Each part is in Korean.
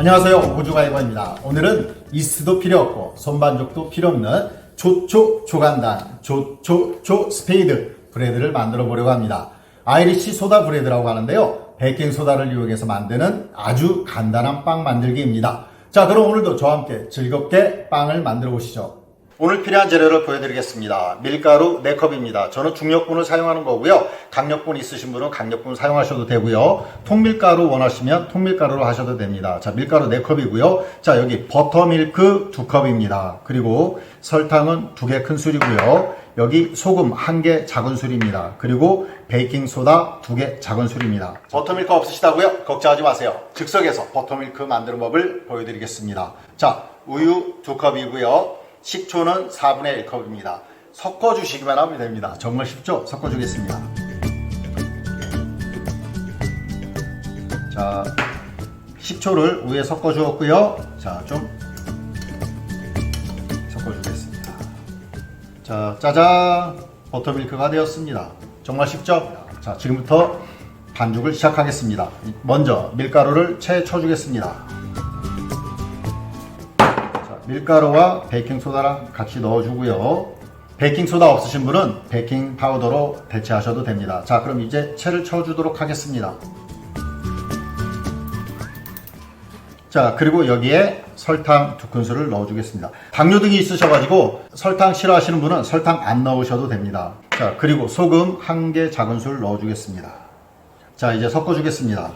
안녕하세요, 호주가이버입니다. 오늘은 이스트도 필요 없고 손반죽도 필요 없는 조간단 조 스페이드 브레드를 만들어 보려고 합니다. 아이리시 소다 브레드라고 하는데요, 베이킹 소다를 이용해서 만드는 아주 간단한 빵 만들기입니다. 자, 그럼 오늘도 저와 함께 즐겁게 빵을 만들어 보시죠. 오늘 필요한 재료를 보여드리겠습니다. 밀가루 4컵입니다. 저는 중력분을 사용하는 거고요. 강력분 있으신 분은 강력분 사용하셔도 되고요. 통밀가루 원하시면 통밀가루로 하셔도 됩니다. 자, 밀가루 4컵이고요. 자, 여기 버터밀크 2컵입니다. 그리고 설탕은 2개 큰 술이고요. 여기 소금 1개 작은 술입니다. 그리고 베이킹소다 2개 작은 술입니다. 버터밀크 없으시다고요? 걱정하지 마세요. 즉석에서 버터밀크 만드는 법을 보여드리겠습니다. 자, 우유 2컵이고요. 식초는 4분의 1컵입니다. 섞어주시기만 하면 됩니다. 정말 쉽죠? 섞어주겠습니다. 자, 식초를 우유에 섞어주었고요. 자, 좀 섞어주겠습니다. 자, 짜잔! 버터밀크가 되었습니다. 정말 쉽죠? 자, 지금부터 반죽을 시작하겠습니다. 먼저 밀가루를 채 쳐주겠습니다. 밀가루와 베이킹소다랑 같이 넣어주고요. 베이킹소다 없으신 분은 베이킹 파우더로 대체하셔도 됩니다. 자, 그럼 이제 채를 쳐주도록 하겠습니다. 자, 그리고 여기에 설탕 2큰술을 넣어주겠습니다. 당뇨등이 있으셔가지고 설탕 싫어하시는 분은 설탕 안 넣으셔도 됩니다. 자, 그리고 소금 1개 작은 술 넣어주겠습니다. 자, 이제 섞어주겠습니다.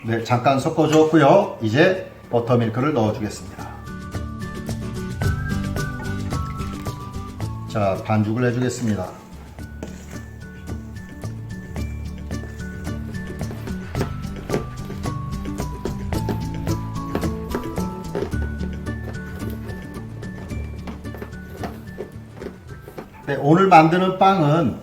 네, 잠깐 섞어주었고요. 이제 버터밀크를 넣어주겠습니다. 자, 반죽을 해주겠습니다. 네, 오늘 만드는 빵은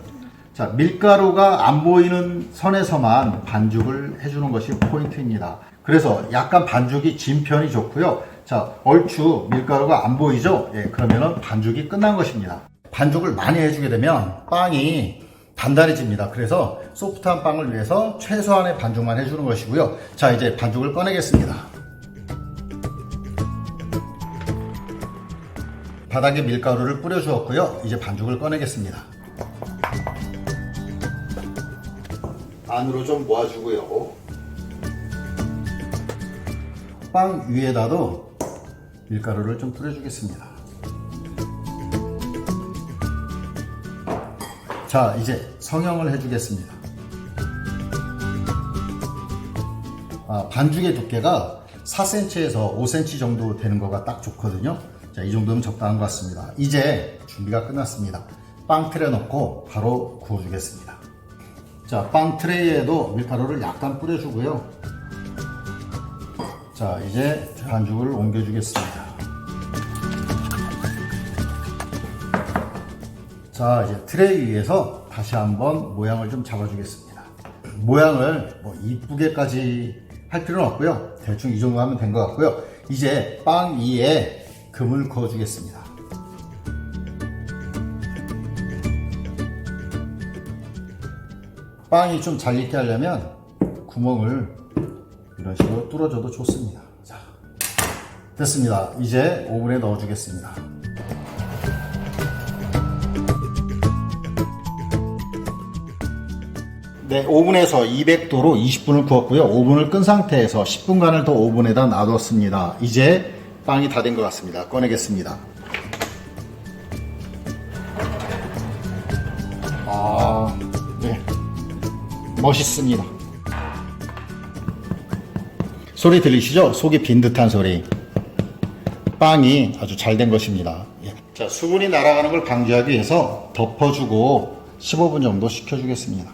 자, 밀가루가 안 보이는 선에서만 반죽을 해주는 것이 포인트입니다. 그래서 약간 반죽이 진 편이 좋고요. 자, 얼추 밀가루가 안 보이죠? 예, 그러면은 반죽이 끝난 것입니다. 반죽을 많이 해주게 되면 빵이 단단해집니다. 그래서 소프트한 빵을 위해서 최소한의 반죽만 해주는 것이고요. 자, 이제 반죽을 꺼내겠습니다. 바닥에 밀가루를 뿌려주었고요. 이제 반죽을 꺼내겠습니다. 안으로 좀 모아주고요. 빵 위에다도 밀가루를 좀 뿌려주겠습니다. 자, 이제 성형을 해주겠습니다. 반죽의 두께가 4cm에서 5cm 정도 되는 거가 딱 좋거든요. 자, 이 정도면 적당한 것 같습니다. 이제 준비가 끝났습니다. 빵 틀에 넣고 바로 구워주겠습니다. 자, 빵 트레이에도 밀가루를 약간 뿌려주고요. 자, 이제 반죽을 옮겨주겠습니다. 자, 이제 트레이 위에서 다시 한번 모양을 좀 잡아주겠습니다. 모양을 뭐 이쁘게까지 할 필요는 없고요. 대충 이 정도 하면 된 것 같고요. 이제 빵 위에 금을 그어주겠습니다. 빵이 좀 잘 익게 하려면 구멍을 이런 식으로 뚫어줘도 좋습니다. 자, 됐습니다. 이제 오븐에 넣어주겠습니다. 네, 오븐에서 200도로 20분을 구웠고요. 오븐을 끈 상태에서 10분간을 더 오븐에다 놔뒀습니다. 이제 빵이 다 된 것 같습니다. 꺼내겠습니다. 네, 멋있습니다. 소리 들리시죠? 속이 빈 듯한 소리. 빵이 아주 잘 된 것입니다. 자, 수분이 날아가는 걸 방지하기 위해서 덮어주고 15분 정도 식혀주겠습니다.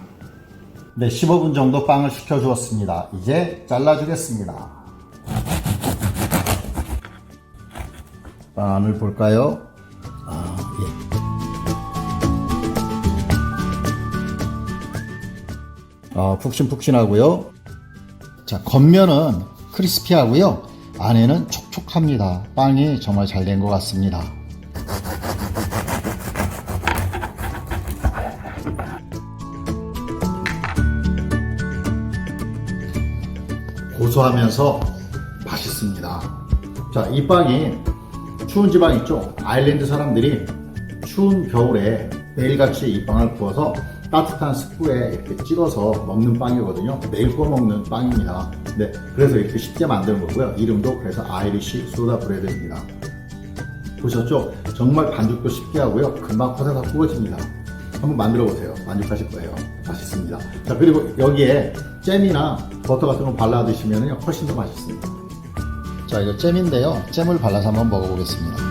네, 15분 정도 빵을 식혀주었습니다. 이제 잘라주겠습니다. 빵을 볼까요? 푹신푹신하고요. 자, 겉면은 크리스피하고요. 안에는 촉촉합니다. 빵이 정말 잘 된 것 같습니다. 고소하면서 맛있습니다. 자, 이 빵이 추운 지방 있죠? 아일랜드 사람들이 추운 겨울에 매일같이 이 빵을 구워서 따뜻한 스프에 이렇게 찍어서 먹는 빵이거든요. 매일 구워 먹는 빵입니다. 네, 그래서 이렇게 쉽게 만드는 거고요. 이름도 그래서 아이리시 소다 브레드입니다. 보셨죠? 정말 반죽도 쉽게 하고요. 금방 호사삭 구워집니다. 한번 만들어 보세요. 만족하실 거예요. 맛있습니다. 자, 그리고 여기에 잼이나 버터 같은 거 발라 드시면 훨씬 더 맛있습니다. 자, 이거 잼인데요. 잼을 발라서 한번 먹어보겠습니다.